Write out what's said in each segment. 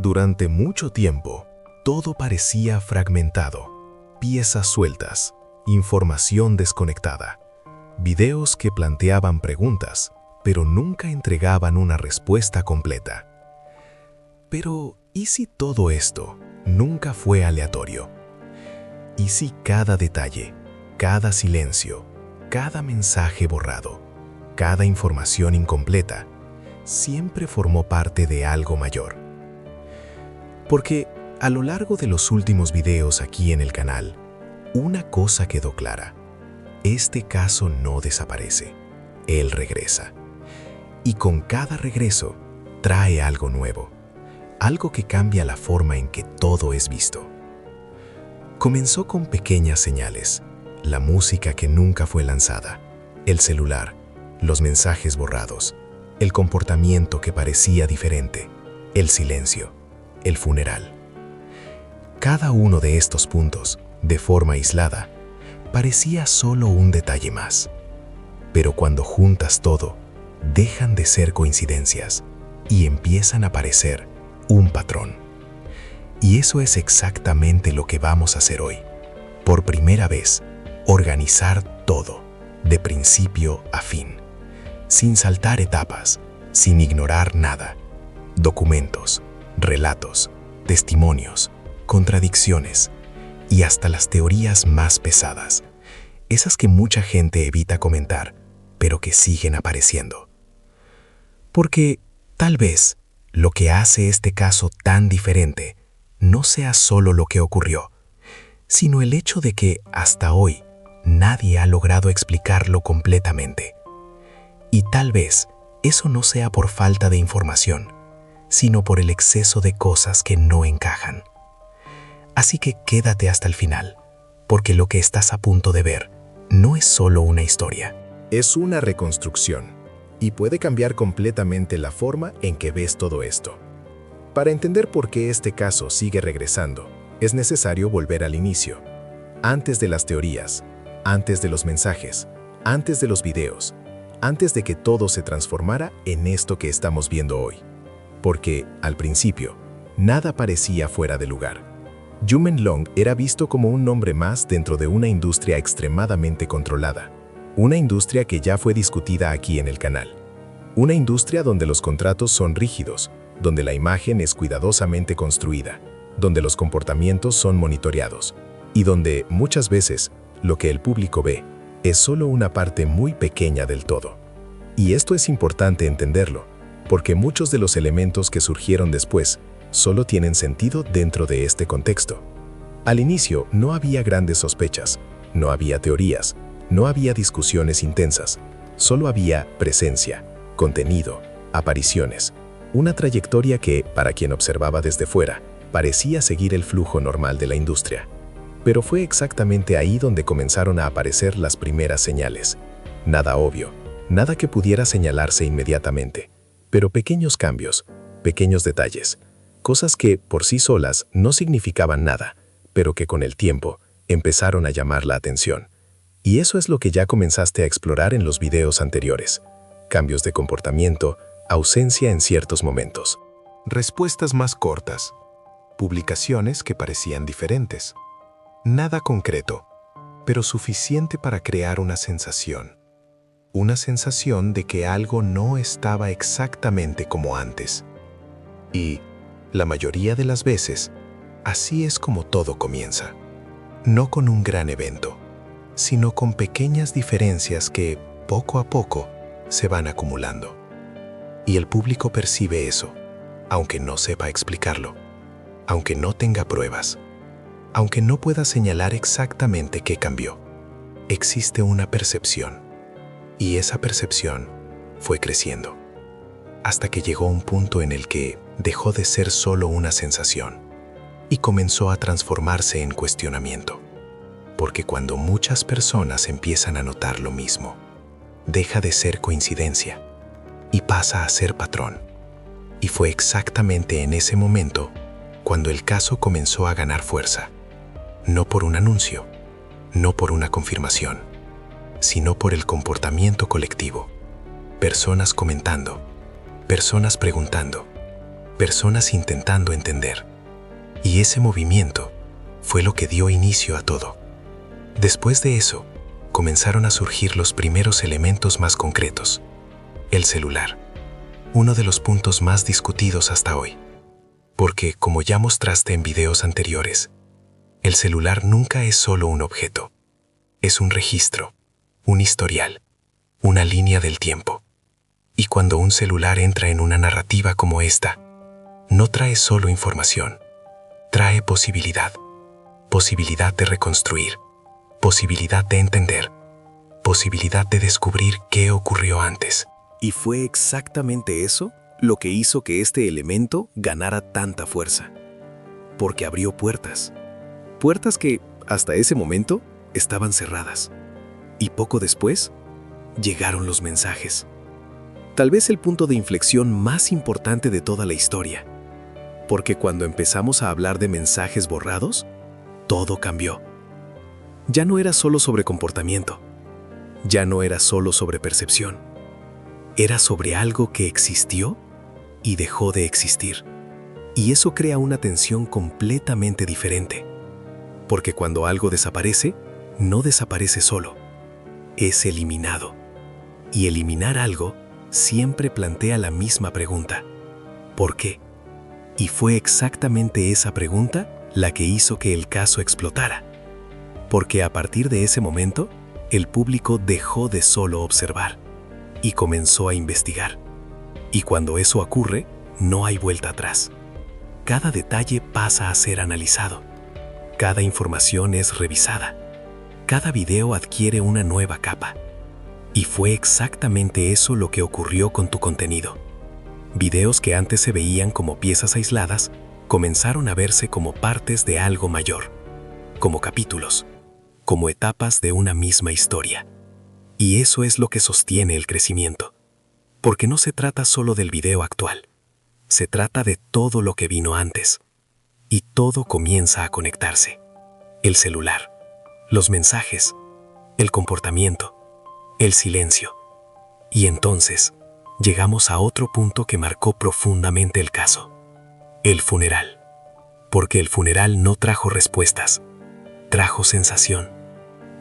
Durante mucho tiempo, todo parecía fragmentado, piezas sueltas, información desconectada, videos que planteaban preguntas, pero nunca entregaban una respuesta completa. Pero, ¿y si todo esto nunca fue aleatorio? ¿Y si cada detalle, cada silencio, cada mensaje borrado, cada información incompleta, siempre formó parte de algo mayor? Porque a lo largo de los últimos videos aquí en el canal, una cosa quedó clara: este caso no desaparece, él regresa. Y con cada regreso, trae algo nuevo, algo que cambia la forma en que todo es visto. Comenzó con pequeñas señales, la música que nunca fue lanzada, el celular, los mensajes borrados, el comportamiento que parecía diferente, el silencio, el funeral. Cada uno de estos puntos, de forma aislada, parecía solo un detalle más. Pero cuando juntas todo, dejan de ser coincidencias y empiezan a parecer un patrón. Y eso es exactamente lo que vamos a hacer hoy. Por primera vez, organizar todo, de principio a fin, sin saltar etapas, sin ignorar nada. Documentos, relatos, testimonios, contradicciones y hasta las teorías más pesadas, esas que mucha gente evita comentar, pero que siguen apareciendo. Porque tal vez lo que hace este caso tan diferente no sea solo lo que ocurrió, sino el hecho de que hasta hoy nadie ha logrado explicarlo completamente. Y tal vez eso no sea por falta de información, sino por el exceso de cosas que no encajan. Así que quédate hasta el final, porque lo que estás a punto de ver no es solo una historia. Es una reconstrucción y puede cambiar completamente la forma en que ves todo esto. Para entender por qué este caso sigue regresando, es necesario volver al inicio, antes de las teorías, antes de los mensajes, antes de los videos, antes de que todo se transformara en esto que estamos viendo hoy. Porque, al principio, nada parecía fuera de lugar. Yumen Long era visto como un nombre más dentro de una industria extremadamente controlada. Una industria que ya fue discutida aquí en el canal. Una industria donde los contratos son rígidos, donde la imagen es cuidadosamente construida, donde los comportamientos son monitoreados, y donde, muchas veces, lo que el público ve es solo una parte muy pequeña del todo. Y esto es importante entenderlo, porque muchos de los elementos que surgieron después solo tienen sentido dentro de este contexto. Al inicio no había grandes sospechas, no había teorías, no había discusiones intensas, solo había presencia, contenido, apariciones, una trayectoria que, para quien observaba desde fuera, parecía seguir el flujo normal de la industria. Pero fue exactamente ahí donde comenzaron a aparecer las primeras señales. Nada obvio, nada que pudiera señalarse inmediatamente, pero pequeños cambios, pequeños detalles, cosas que por sí solas no significaban nada, pero que con el tiempo empezaron a llamar la atención. Y eso es lo que ya comenzaste a explorar en los videos anteriores. Cambios de comportamiento, ausencia en ciertos momentos. Respuestas más cortas. Publicaciones que parecían diferentes. Nada concreto, pero suficiente para crear una sensación. Una sensación de que algo no estaba exactamente como antes. Y, la mayoría de las veces, así es como todo comienza. No con un gran evento, sino con pequeñas diferencias que, poco a poco, se van acumulando. Y el público percibe eso, aunque no sepa explicarlo, aunque no tenga pruebas, aunque no pueda señalar exactamente qué cambió. Existe una percepción, y esa percepción fue creciendo, hasta que llegó un punto en el que dejó de ser solo una sensación y comenzó a transformarse en cuestionamiento. Porque cuando muchas personas empiezan a notar lo mismo, deja de ser coincidencia y pasa a ser patrón. Y fue exactamente en ese momento cuando el caso comenzó a ganar fuerza, no por un anuncio, no por una confirmación, sino por el comportamiento colectivo. Personas comentando, personas preguntando, personas intentando entender. Y ese movimiento fue lo que dio inicio a todo. Después de eso, comenzaron a surgir los primeros elementos más concretos. El celular, uno de los puntos más discutidos hasta hoy. Porque, como ya mostraste en videos anteriores, el celular nunca es solo un objeto. Es un registro, un historial, una línea del tiempo. Y cuando un celular entra en una narrativa como esta, no trae solo información, trae posibilidad. Posibilidad de reconstruir, posibilidad de entender, posibilidad de descubrir qué ocurrió antes. Y fue exactamente eso lo que hizo que este elemento ganara tanta fuerza. Porque abrió puertas. Puertas que, hasta ese momento, estaban cerradas. Y poco después, llegaron los mensajes. Tal vez el punto de inflexión más importante de toda la historia. Porque cuando empezamos a hablar de mensajes borrados, todo cambió. Ya no era solo sobre comportamiento. Ya no era solo sobre percepción. Era sobre algo que existió y dejó de existir. Y eso crea una tensión completamente diferente. Porque cuando algo desaparece, no desaparece solo. Es eliminado. Y eliminar algo siempre plantea la misma pregunta. ¿Por qué? Y fue exactamente esa pregunta la que hizo que el caso explotara. Porque a partir de ese momento, el público dejó de solo observar y comenzó a investigar. Y cuando eso ocurre, no hay vuelta atrás. Cada detalle pasa a ser analizado. Cada información es revisada. Cada video adquiere una nueva capa. Y fue exactamente eso lo que ocurrió con tu contenido. Videos que antes se veían como piezas aisladas, comenzaron a verse como partes de algo mayor, como capítulos, como etapas de una misma historia. Y eso es lo que sostiene el crecimiento. Porque no se trata solo del video actual, se trata de todo lo que vino antes. Y todo comienza a conectarse. El celular, los mensajes, el comportamiento, el silencio. Y entonces, llegamos a otro punto que marcó profundamente el caso. El funeral. Porque el funeral no trajo respuestas, trajo sensación.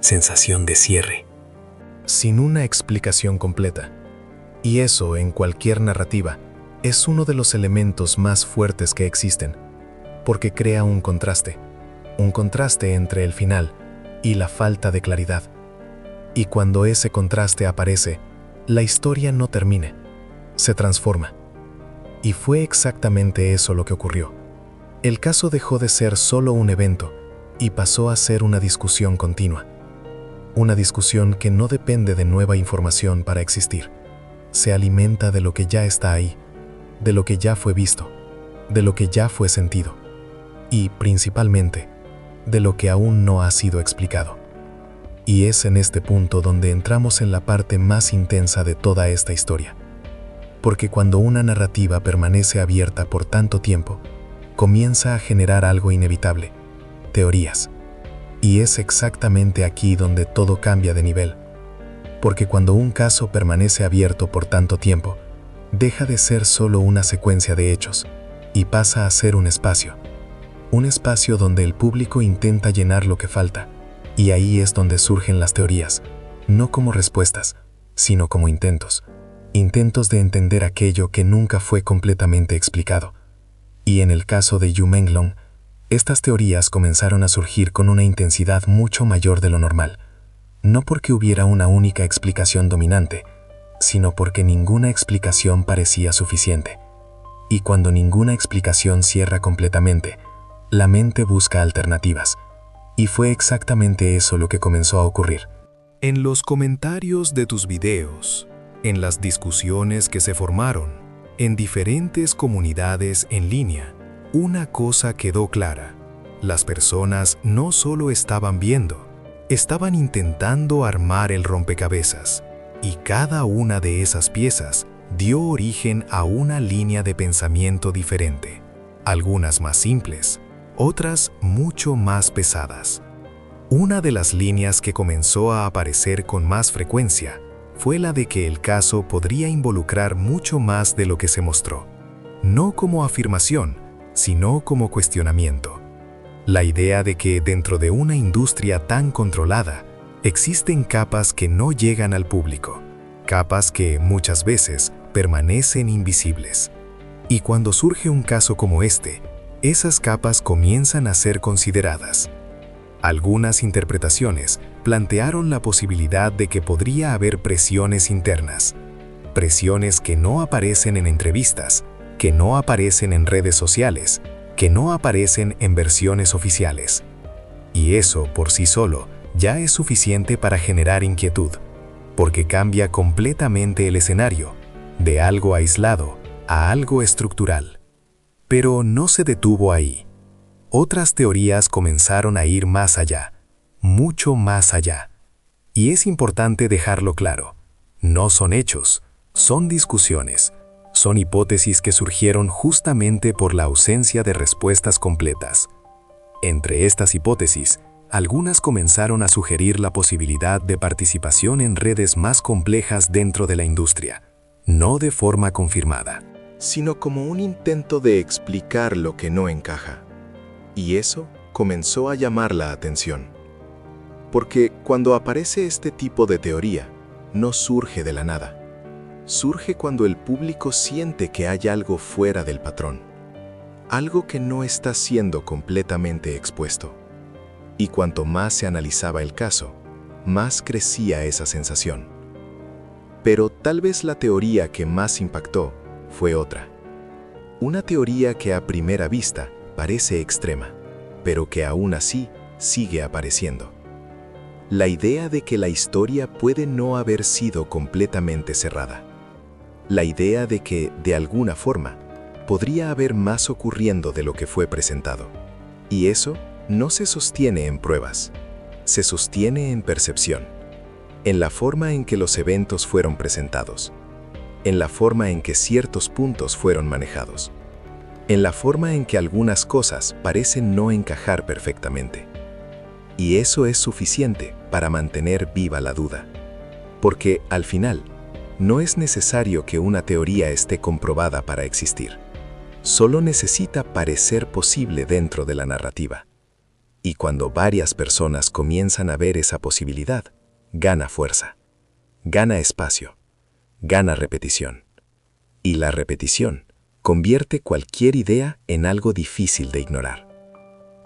Sensación de cierre. Sin una explicación completa. Y eso, en cualquier narrativa, es uno de los elementos más fuertes que existen, porque crea un contraste entre el final y la falta de claridad. Y cuando ese contraste aparece, la historia no termina, se transforma. Y fue exactamente eso lo que ocurrió. El caso dejó de ser solo un evento y pasó a ser una discusión continua. Una discusión que no depende de nueva información para existir. Se alimenta de lo que ya está ahí, de lo que ya fue visto, de lo que ya fue sentido y, principalmente, de lo que aún no ha sido explicado. Y es en este punto donde entramos en la parte más intensa de toda esta historia. Porque cuando una narrativa permanece abierta por tanto tiempo, comienza a generar algo inevitable, teorías. Y es exactamente aquí donde todo cambia de nivel. Porque cuando un caso permanece abierto por tanto tiempo, deja de ser solo una secuencia de hechos y pasa a ser un espacio donde el público intenta llenar lo que falta. Y ahí es donde surgen las teorías, no como respuestas, sino como intentos de entender aquello que nunca fue completamente explicado. Y en el caso de Yu Menglong, estas teorías comenzaron a surgir con una intensidad mucho mayor de lo normal, no porque hubiera una única explicación dominante, sino porque ninguna explicación parecía suficiente. Y cuando ninguna explicación cierra completamente, la mente busca alternativas. Y fue exactamente eso lo que comenzó a ocurrir. En los comentarios de tus videos, en las discusiones que se formaron, en diferentes comunidades en línea, una cosa quedó clara. Las personas no solo estaban viendo, estaban intentando armar el rompecabezas. Y cada una de esas piezas dio origen a una línea de pensamiento diferente. Algunas más simples, otras mucho más pesadas. Una de las líneas que comenzó a aparecer con más frecuencia fue la de que el caso podría involucrar mucho más de lo que se mostró. no como afirmación, sino como cuestionamiento. La idea de que dentro de una industria tan controlada, existen capas que no llegan al público, capas que muchas veces permanecen invisibles. Y cuando surge un caso como este, esas capas comienzan a ser consideradas. Algunas interpretaciones plantearon la posibilidad de que podría haber presiones internas, presiones que no aparecen en entrevistas, que no aparecen en redes sociales, que no aparecen en versiones oficiales. Y eso, por sí solo, ya es suficiente para generar inquietud, porque cambia completamente el escenario, de algo aislado a algo estructural. Pero no se detuvo ahí. Otras teorías comenzaron a ir más allá, mucho más allá. Y es importante dejarlo claro, no son hechos, son discusiones, son hipótesis que surgieron justamente por la ausencia de respuestas completas. Entre estas hipótesis, algunas comenzaron a sugerir la posibilidad de participación en redes más complejas dentro de la industria, no de forma confirmada, sino como un intento de explicar lo que no encaja. Y eso comenzó a llamar la atención. Porque cuando aparece este tipo de teoría, no surge de la nada. Surge cuando el público siente que hay algo fuera del patrón, algo que no está siendo completamente expuesto. Y cuanto más se analizaba el caso, más crecía esa sensación. Pero tal vez la teoría que más impactó fue otra. Una teoría que a primera vista parece extrema, pero que aún así sigue apareciendo. La idea de que la historia puede no haber sido completamente cerrada. La idea de que, de alguna forma, podría haber más ocurriendo de lo que fue presentado. Y eso no se sostiene en pruebas, se sostiene en percepción, en la forma en que los eventos fueron presentados, en la forma en que ciertos puntos fueron manejados, en la forma en que algunas cosas parecen no encajar perfectamente. Y eso es suficiente para mantener viva la duda. Porque, al final, no es necesario que una teoría esté comprobada para existir. Solo necesita parecer posible dentro de la narrativa. Y cuando varias personas comienzan a ver esa posibilidad, gana fuerza, gana espacio, gana repetición. Y la repetición convierte cualquier idea en algo difícil de ignorar.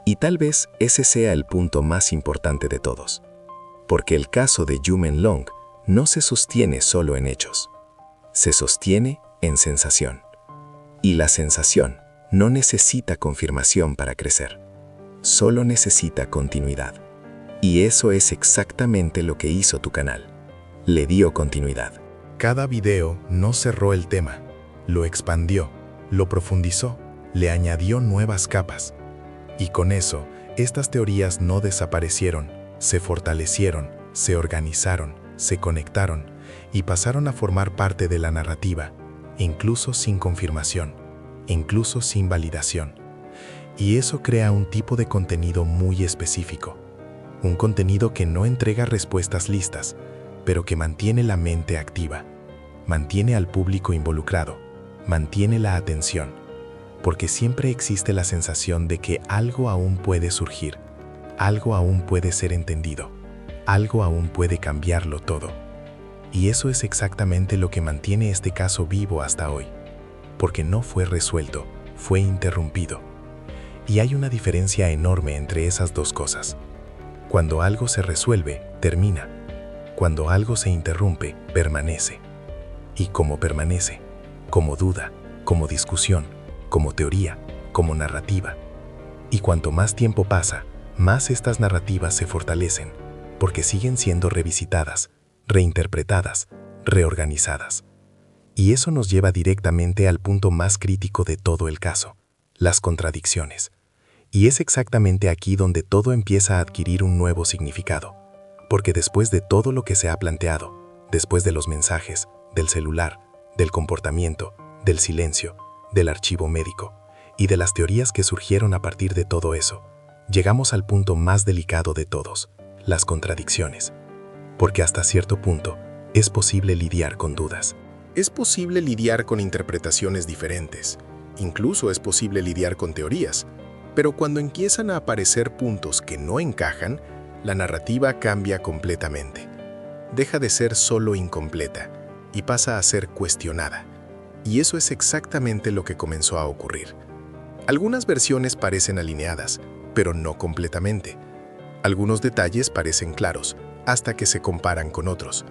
Y tal vez ese sea el punto más importante de todos. Porque el caso de Yumen Long no se sostiene solo en hechos. Se sostiene en sensación. Y la sensación no necesita confirmación para crecer. Solo necesita continuidad. Y eso es exactamente lo que hizo tu canal. Le dio continuidad. Cada video no cerró el tema, lo expandió, lo profundizó, le añadió nuevas capas. Y con eso, estas teorías no desaparecieron, se fortalecieron, se organizaron, se conectaron y pasaron a formar parte de la narrativa, incluso sin confirmación, incluso sin validación. Y eso crea un tipo de contenido muy específico, un contenido que no entrega respuestas listas, pero que mantiene la mente activa, mantiene al público involucrado, mantiene la atención, porque siempre existe la sensación de que algo aún puede surgir, algo aún puede ser entendido, algo aún puede cambiarlo todo. Y eso es exactamente lo que mantiene este caso vivo hasta hoy, porque no fue resuelto, fue interrumpido. Y hay una diferencia enorme entre esas dos cosas. Cuando algo se resuelve, termina. Cuando algo se interrumpe, permanece. Y como permanece, como duda, como discusión, como teoría, como narrativa. Y cuanto más tiempo pasa, más estas narrativas se fortalecen, porque siguen siendo revisitadas, reinterpretadas, reorganizadas. Y eso nos lleva directamente al punto más crítico de todo el caso, las contradicciones. Y es exactamente aquí donde todo empieza a adquirir un nuevo significado, porque después de todo lo que se ha planteado, después de los mensajes, del celular, del comportamiento, del silencio, del archivo médico y de las teorías que surgieron a partir de todo eso, llegamos al punto más delicado de todos, las contradicciones. Porque hasta cierto punto es posible lidiar con dudas. Es posible lidiar con interpretaciones diferentes. incluso es posible lidiar con teorías, pero cuando empiezan a aparecer puntos que no encajan, la narrativa cambia completamente. Deja de ser solo incompleta y pasa a ser cuestionada. Y eso es exactamente lo que comenzó a ocurrir. Algunas versiones parecen alineadas, pero no completamente. Algunos detalles parecen claros, hasta que se comparan con otros.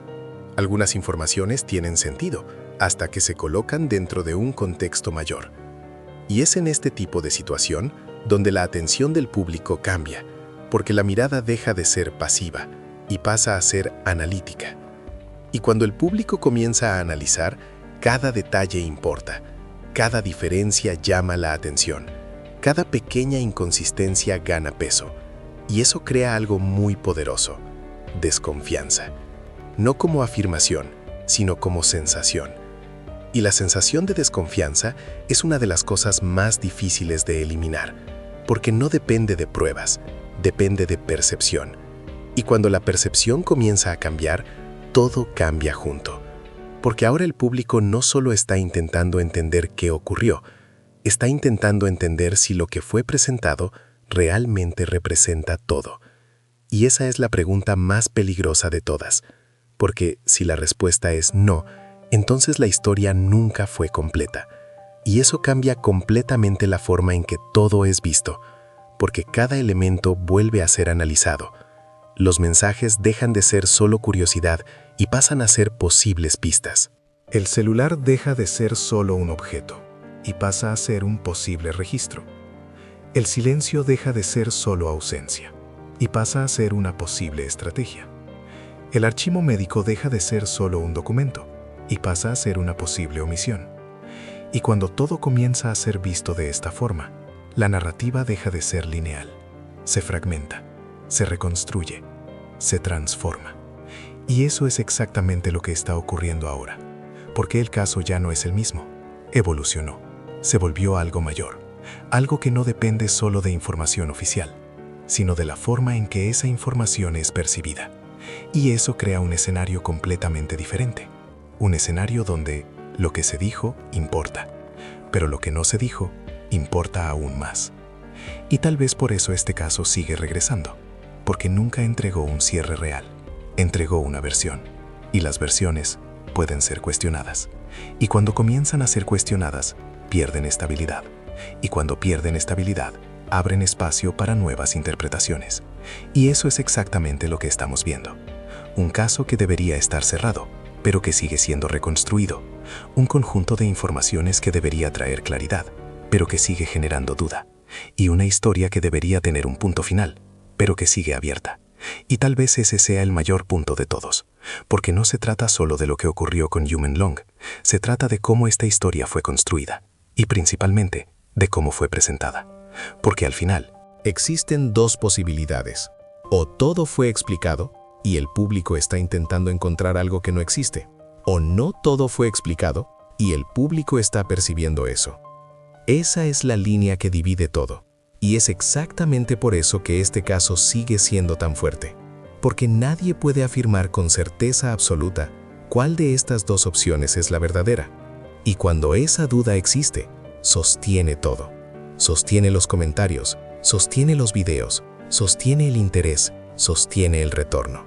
Algunas informaciones tienen sentido, hasta que se colocan dentro de un contexto mayor. Y es en este tipo de situación donde la atención del público cambia, porque la mirada deja de ser pasiva y pasa a ser analítica. Y cuando el público comienza a analizar, cada detalle importa, cada diferencia llama la atención, cada pequeña inconsistencia gana peso, y eso crea algo muy poderoso: desconfianza. No como afirmación, sino como sensación. Y la sensación de desconfianza es una de las cosas más difíciles de eliminar, porque no depende de pruebas, depende de percepción. Y cuando la percepción comienza a cambiar, todo cambia junto. Porque ahora el público no solo está intentando entender qué ocurrió, está intentando entender si lo que fue presentado realmente representa todo. Y esa es la pregunta más peligrosa de todas, porque si la respuesta es no, entonces la historia nunca fue completa. Y eso cambia completamente la forma en que todo es visto, porque cada elemento vuelve a ser analizado. Los mensajes dejan de ser solo curiosidad y pasan a ser posibles pistas. El celular deja de ser solo un objeto y pasa a ser un posible registro. El silencio deja de ser solo ausencia y pasa a ser una posible estrategia. El archivo médico deja de ser solo un documento y pasa a ser una posible omisión. Y cuando todo comienza a ser visto de esta forma, la narrativa deja de ser lineal, se fragmenta, se reconstruye, se transforma. Y eso es exactamente lo que está ocurriendo ahora, porque el caso ya no es el mismo, evolucionó, se volvió algo mayor, algo que no depende solo de información oficial, sino de la forma en que esa información es percibida. Y eso crea un escenario completamente diferente, un escenario donde lo que se dijo importa, pero lo que no se dijo importa aún más. Y tal vez por eso este caso sigue regresando, porque nunca entregó un cierre real, entregó una versión, y las versiones pueden ser cuestionadas. Y cuando comienzan a ser cuestionadas, pierden estabilidad. Y cuando pierden estabilidad, abren espacio para nuevas interpretaciones. Y eso es exactamente lo que estamos viendo. Un caso que debería estar cerrado, pero que sigue siendo reconstruido. Un conjunto de informaciones que debería traer claridad, pero que sigue generando duda. Y una historia que debería tener un punto final, pero que sigue abierta. Y tal vez ese sea el mayor punto de todos, porque no se trata solo de lo que ocurrió con Yumen Long, se trata de cómo esta historia fue construida, y principalmente de cómo fue presentada. Porque al final, existen dos posibilidades: o todo fue explicado y el público está intentando encontrar algo que no existe, o no todo fue explicado y el público está percibiendo eso. Esa es la línea que divide todo, y es exactamente por eso que este caso sigue siendo tan fuerte, porque nadie puede afirmar con certeza absoluta cuál de estas dos opciones es la verdadera, y cuando esa duda existe, sostiene todo. Sostiene los comentarios, sostiene los videos, sostiene el interés, sostiene el retorno,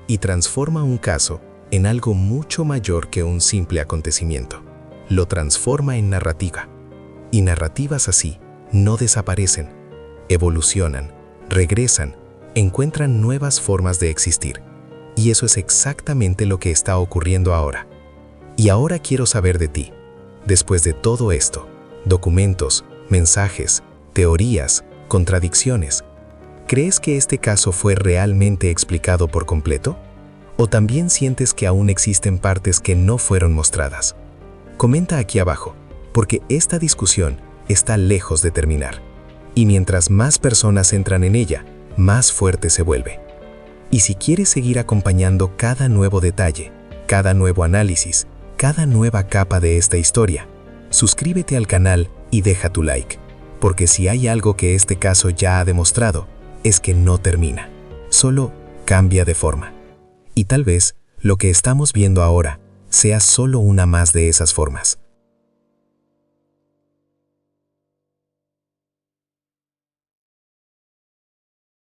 y transforma un caso en algo mucho mayor que un simple acontecimiento. Lo transforma en narrativa. Y narrativas así no desaparecen, evolucionan, regresan, encuentran nuevas formas de existir. Y eso es exactamente lo que está ocurriendo ahora. Y ahora quiero saber de ti. Después de todo esto, documentos, mensajes, teorías, contradicciones, ¿crees que este caso fue realmente explicado por completo? ¿O también sientes que aún existen partes que no fueron mostradas? Comenta aquí abajo, porque esta discusión está lejos de terminar. Y mientras más personas entran en ella, más fuerte se vuelve. Y si quieres seguir acompañando cada nuevo detalle, cada nuevo análisis, cada nueva capa de esta historia, suscríbete al canal y deja tu like, porque si hay algo que este caso ya ha demostrado, es que no termina, solo cambia de forma. Y tal vez lo que estamos viendo ahora sea solo una más de esas formas.